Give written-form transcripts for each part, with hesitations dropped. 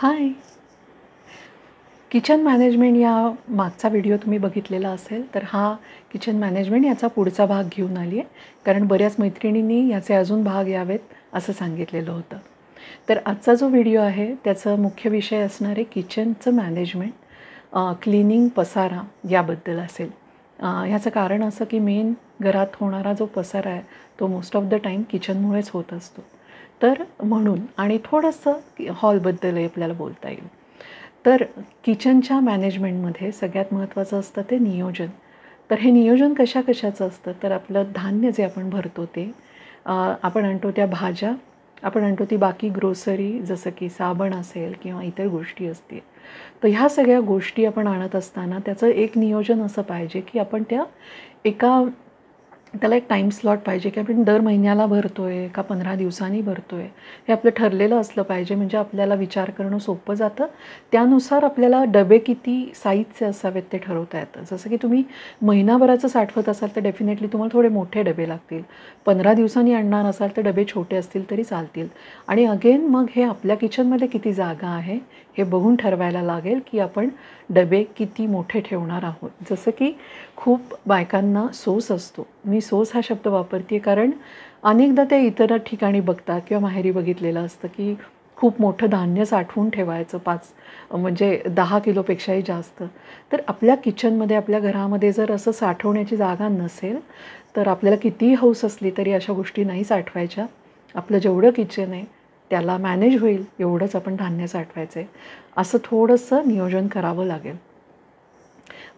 हाय. Kitchen management या मागचा video तुम्ही बघितलेला असेल, तर हा किचन मॅनेजमेंट याचा पुढचा भाग घेऊन आली आहे. कारण बऱ्याच मैत्रिणींनी याचे अजून भाग यावेत असं सांगितलेलं होतं. तर आजचा जो व्हिडिओ आहे त्याचा मुख्य विषय असणार आहे किचनचं मॅनेजमेंट, क्लिनिंग, पसारा याबद्दल असेल. ह्याचं कारण असं की मेन घरात होणारा जो पसारा आहे तो मोस्ट ऑफ द टाईम किचनमुळेच होत असतो. तर म्हणून आणि थोडंसं हॉलबद्दलही आपल्याला बोलता येईल. तर किचनच्या मॅनेजमेंटमध्ये सगळ्यात महत्त्वाचं असतं ते नियोजन. तर हे नियोजन कशाकशाचं असतं, तर आपलं धान्य जे आपण भरतो ते, आपण आणतो त्या भाज्या, आपण आणतो ती बाकी ग्रोसरी जसं की साबण असेल किंवा इतर गोष्टी असतील. तर ह्या सगळ्या गोष्टी आपण आणत असताना त्याचं एक नियोजन असं पाहिजे की आपण एका त्याला एक टाईम स्लॉट पाहिजे की आपण दर महिन्याला भरतो आहे का 15 दिवसांनी भरतो आहे, हे आपलं ठरलेलं असलं पाहिजे. म्हणजे आपल्याला विचार करणं सोपं जातं. त्यानुसार आपल्याला डबे किती साईजचे असावेत ते ठरवता येतं. जसं की तुम्ही महिनाभराचं साठवत असाल तर डेफिनेटली तुम्हाला थोडे मोठे डबे लागतील. 15 दिवसांनी आणणार असाल तर डबे छोटे असतील तरी चालतील. आणि अगेन मग हे आपल्या किचनमध्ये किती जागा आहे हे बघून ठरवायला लागेल की आपण डबे किती मोठे ठेवणार आहोत. जसं की खूप बायकांना सॉस असतो. मी सॉस हा शब्द वापरते कारण अनेकदा ते इतर ठिकाणी बघतात किंवा माहेरी बघितलेलं असतं की खूप मोठं धान्य साठवून ठेवायचं, 10 किलोपेक्षाही जास्त. तर आपल्या किचनमध्ये, आपल्या घरामध्ये जर असं साठवण्याची जागा नसेल तर आपल्याला कितीही हौस असली तरी अशा गोष्टी नाही साठवायच्या. आपलं जेवढं किचन आहे त्याला मॅनेज होईल एवढंच आपण धान्य साठवायचं आहे. असं थोडंसं नियोजन करावं लागेल.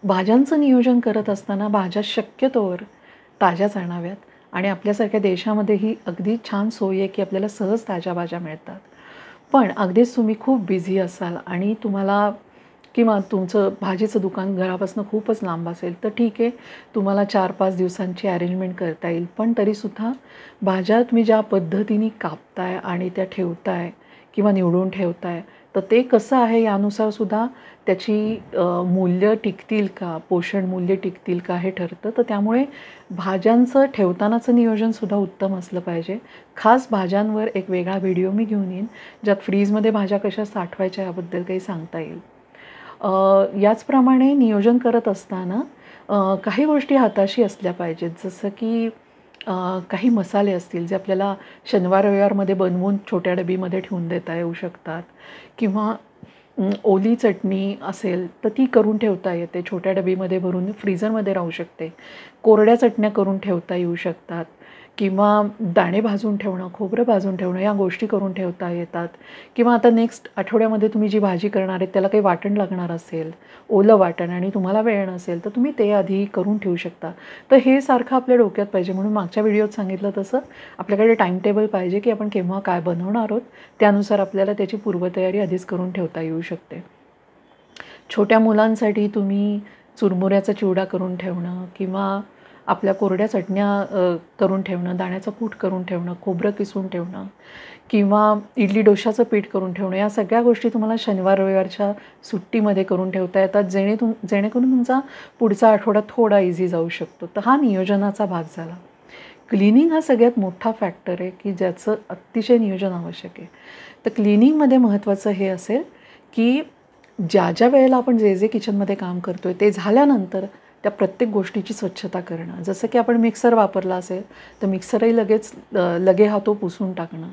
भाज्यांचं नियोजन करत असताना भाज्या शक्यतोवर ताज्याच आणाव्यात. आणि आपल्यासारख्या देशामध्ये ही अगदी छान सोय आहे की आपल्याला सहज ताज्या भाज्या मिळतात. पण अगदीच तुम्ही खूप बिझी असाल आणि तुम्हाला किंवा तुमचं भाजीचं दुकान घरापासून खूपच लांब असेल तर ठीक आहे, तुम्हाला 4-5 दिवसांची अरेंजमेंट करता येईल. पण तरीसुद्धा भाज्या तुम्ही ज्या पद्धतीने कापताय आणि त्या ठेवताय किंवा निवडून ठेवताय तर ते कसं आहे यानुसार सुद्धा त्याची मूल्य टिकतील का, पोषण मूल्य टिकतील का हे ठरतं. तर त्यामुळे भाज्यांचं ठेवतानाचं नियोजनसुद्धा उत्तम असलं पाहिजे. खास भाज्यांवर एक वेगळा व्हिडिओ मी घेऊन येईन ज्यात फ्रीजमध्ये भाज्या कशा साठवायच्या याबद्दल काही सांगता येईल. याचप्रमाणे नियोजन करत असताना काही गोष्टी हाताशी असल्या पाहिजेत. जसं की काही मसाले असतील जे आपल्याला शनिवार रविवारमध्ये बनवून छोट्या डबीमध्ये ठेवून देता येऊ शकतात. किंवा ओली चटणी असेल तर ती करून ठेवता येते, छोट्या डबीमध्ये भरून फ्रीझरमध्ये राहू शकते. कोरड्या चटण्या करून ठेवता येऊ शकतात. किंवा दाणे भाजून ठेवणं, खोबरं भाजून ठेवणं या गोष्टी करून ठेवता येतात. किंवा आता नेक्स्ट आठवड्यामध्ये तुम्ही जी भाजी करणार आहे त्याला काही वाटण लागणार असेल, ओलं वाटण, आणि तुम्हाला वेळ नसेल तर तुम्ही ते आधी करून ठेवू शकता. तर हे सारखं आपल्या डोक्यात पाहिजे. म्हणून मागच्या व्हिडिओत सांगितलं तसं आपल्याकडे टाईम टेबल पाहिजे की आपण केव्हा काय बनवणार आहोत. त्यानुसार आपल्याला त्याची पूर्वतयारी आधीच करून ठेवता येऊ शकते. छोट्या मुलांसाठी तुम्ही चुरमुऱ्याचा चिवडा करून ठेवणं किंवा आपल्या कोरड्या चटण्या करून ठेवणं, दाण्याचं कूट करून ठेवणं, खोबरं किसून ठेवणं किंवा इडली डोशाचं पीठ करून ठेवणं, या सगळ्या गोष्टी तुम्हाला शनिवार रविवारच्या सुट्टीमध्ये करून ठेवता येतात. जेणेकरून तुमचा पुढचा आठवडा थोडा इझी जाऊ शकतो. तर हा नियोजनाचा भाग झाला. क्लिनिंग हा सगळ्यात मोठा फॅक्टर आहे की ज्याचं अतिशय नियोजन आवश्यक आहे. तर क्लिनिंगमध्ये महत्त्वाचं हे असेल की ज्या वेळेला आपण जे किचनमध्ये काम करतो आहे ते झाल्यानंतर त्या प्रत्येक गोष्टीची स्वच्छता करणं. जसं की आपण मिक्सर वापरला असेल तर मिक्सरही लगे हातो पुसून टाकणं.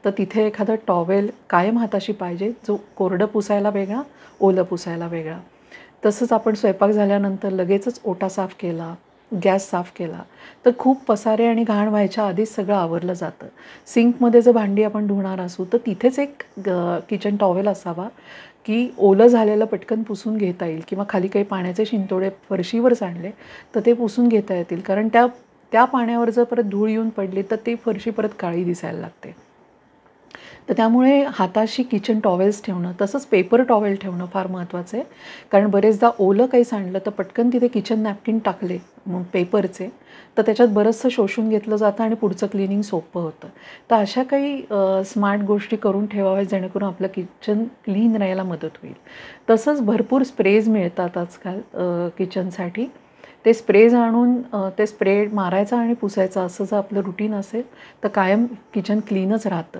तर तिथे एखादा टॉवेल कायम हाताशी पाहिजे, जो कोरडं पुसायला वेगळा, ओलं पुसायला वेगळा. तसंच आपण स्वयंपाक झाल्यानंतर लगेचच ओटा साफ केला, गॅस साफ केला तर खूप पसारे आणि घाण व्हायच्या आधीच सगळं आवरलं जातं. सिंकमध्ये जर भांडी आपण धुणार असू तर तिथेच एक किचन टॉवेल असावा की ओलं झालेलं पटकन पुसून घेता येईल. किंवा खाली काही पाण्याचे शिंतोडे फरशीवर सांडले तर ते पुसून घेता येतील. कारण त्या पाण्यावर जर परत धूळ येऊन पडली तर ती फरशी परत काळी दिसायला लागते. तर त्यामुळे हाताशी किचन टॉवेल्स ठेवणं, तसंच पेपर टॉवेल ठेवणं फार महत्त्वाचं आहे. कारण बरेचदा ओलं काही सांडलं तर पटकन तिथे किचन नॅपकिन टाकले मग पेपरचे तर त्याच्यात बरंचसं शोषून घेतलं जातं आणि पुढचं क्लिनिंग सोपं होतं. तर अशा काही स्मार्ट गोष्टी करून ठेवाव्या जेणेकरून आपलं किचन क्लीन राहायला मदत होईल. तसंच भरपूर स्प्रेज मिळतात आजकाल किचनसाठी. ते स्प्रेज आणून ते स्प्रे मारायचा आणि पुसायचा असं जर आपलं रुटीन असेल तर कायम किचन क्लीनच राहतं.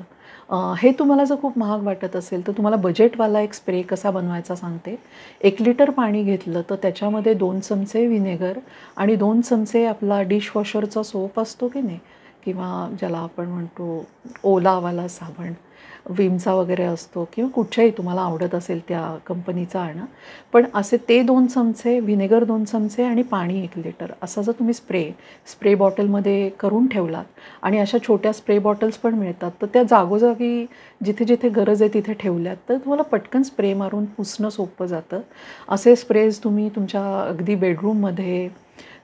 हे तुम्हाला जर खूप महाग वाटत असेल तर तुम्हाला बजेटवाला एक स्प्रे कसा बनवायचा सांगते. 1 लिटर पाणी घेतलं तर त्याच्यामध्ये 2 चमचे व्हिनेगर आणि 2 चमचे आपला डिशवॉशरचा सोप असतो की नाही, किंवा ज्याला आपण म्हणतो ओलावाला साबण, विमचा वगैरे असतो, किंवा कुठच्याही तुम्हाला आवडत असेल त्या कंपनीचा आणा. पण असे ते 2 चमचे, व्हिनेगर 2 चमचे आणि पाणी 1 लिटर असा जर तुम्ही स्प्रे बॉटलमध्ये करून ठेवलात, आणि अशा छोट्या स्प्रे बॉटल्स पण मिळतात, तर त्या जागोजागी जिथे जिथे गरज आहे तिथे ठेवल्यात तर तुम्हाला पटकन स्प्रे मारून पुसणं सोपं जातं. असे स्प्रेज तुम्ही तुमच्या अगदी बेडरूममध्ये,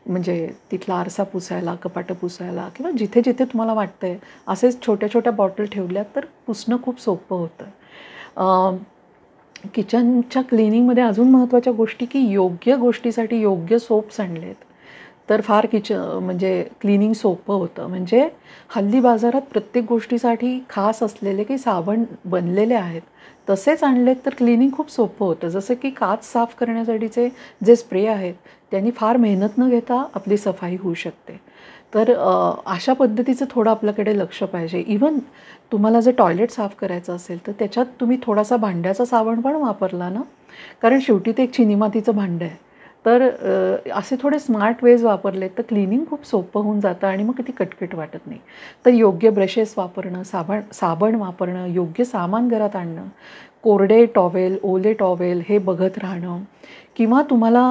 म्हणजे तिथला आरसा पुसायला, कपाटं पुसायला, किंवा जिथे जिथे तुम्हाला वाटतं आहे असेच छोट्या छोट्या बॉटल ठेवल्यात तर पुसणं खूप सोपं होतं. किचनच्या क्लिनिंगमध्ये अजून महत्त्वाच्या गोष्टी, की योग्य गोष्टीसाठी योग्य सोप्स आणलेत तर फार म्हणजे क्लिनिंग सोपं होतं. म्हणजे हल्ली बाजारात प्रत्येक गोष्टीसाठी खास असलेले की साबण बनलेले आहेत, तसेच आणलेत तर क्लिनिंग खूप सोपं होतं. जसं की काच साफ करण्यासाठीचे जे स्प्रे आहेत त्यांनी फार मेहनत न घेता आपली सफाई होऊ शकते. तर अशा पद्धतीचं थोडं आपल्याकडे लक्ष पाहिजे. इवन तुम्हाला जर टॉयलेट साफ करायचं असेल तर त्याच्यात तुम्ही थोडासा भांड्याचा साबण पण वापरला ना, कारण शेवटी ते एक चिनीमातीचं भांडं आहे, तर असे थोडे स्मार्ट वेज वापरले तर क्लिनिंग खूप सोपं होऊन जातं आणि मग ती कटकट वाटत नाही. तर योग्य ब्रशेस वापरणं, साबण वापरणं, योग्य सामान घरात आणणं, कोरडे टॉवेल, ओले टॉवेल हे बघत राहणं, किंवा तुम्हाला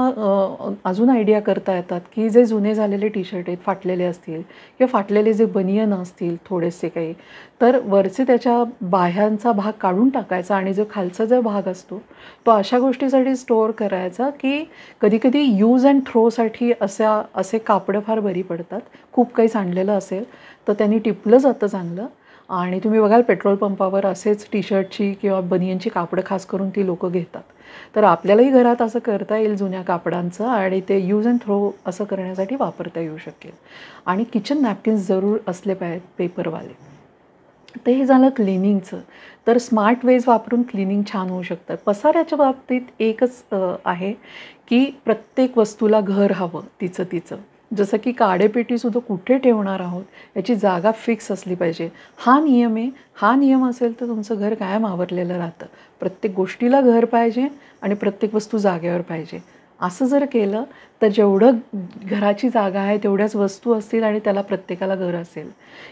अजून आयडिया करता येतात की जे जुने झालेले टी शर्ट आहेत, फाटलेले असतील, किंवा फाटलेले जे बनियन असतील थोडेसे काही, तर वरचे त्याच्या बाह्यांचा भाग काढून टाकायचा आणि जो खालचा जो भाग असतो तो अशा गोष्टीसाठी स्टोअर करायचा की कधीकधी यूज अँड थ्रोसाठी असे कापडं फार बरी पडतात. खूप काही सांडलेलं असेल तर त्यांनी टिपलं जातं चांगलं. आणि तुम्ही बघाल पेट्रोल पंपावर असेच टी शर्टची किंवा बनियनची कापडं खास करून ती लोकं घेतात. तर आपल्यालाही घरात असं करता येईल जुन्या कापडांचं, आणि ते यूज अँड थ्रो असं करण्यासाठी वापरता येऊ शकेल. आणि किचन नॅपकिन्स जरूर असले पाहिजेत पेपरवाले. तर हे झालं क्लिनिंगचं. तर स्मार्ट वेज वापरून क्लिनिंग छान होऊ शकतं. पसाऱ्याच्या बाबतीत एकच आहे की प्रत्येक वस्तूला घर हवं तिचं तिचं. जसं की काडेपेटीसुद्धा कुठे ठेवणार आहोत याची जागा फिक्स असली पाहिजे. हा नियम आहे. हा नियम असेल तर तुमचं घर कायम आवरलेलं राहतं. प्रत्येक गोष्टीला घर पाहिजे आणि प्रत्येक वस्तू जागेवर पाहिजे. असं जर केलं तर जेवढं घराची जागा आहे तेवढ्याच वस्तू असतील आणि त्याला प्रत्येकाला घर असेल.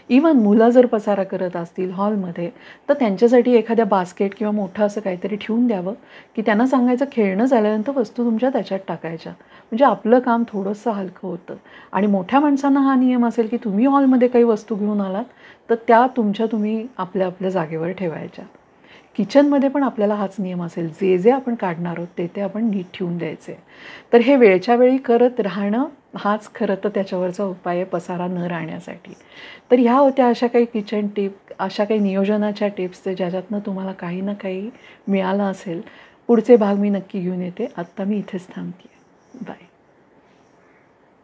इवन मुलं जर पसारा करत असतील हॉलमध्ये तर त्यांच्यासाठी एखाद्या बास्केट किंवा मोठं असं काहीतरी ठेवून द्यावं, की त्यांना सांगायचं खेळणं झाल्यानंतर वस्तू तुमच्या त्याच्यात टाकायच्या. म्हणजे आपलं काम थोडंसं हलकं होतं. आणि मोठ्या माणसांना हा नियम असेल की तुम्ही हॉलमध्ये काही वस्तू घेऊन आलात तर त्या तुम्ही आपल्या आपल्या जागेवर ठेवायच्या. किचनमध्ये पण आपल्याला हाच नियम असेल, जे जे आपण काढणार आहोत ते आपण नीट ठेवून द्यायचे. तर हे वेळच्या वेळी करत राहणं हाच खरं तर त्याच्यावरचा उपाय आहे पसारा न राहण्यासाठी. तर ह्या होत्या अशा काही किचन टिप, अशा काही नियोजनाच्या टिप्स ज्याच्यातनं तुम्हाला काही ना काही मिळालं असेल. पुढचे भाग मी नक्की घेऊन येते. आत्ता मी इथेच थांबते. बाय.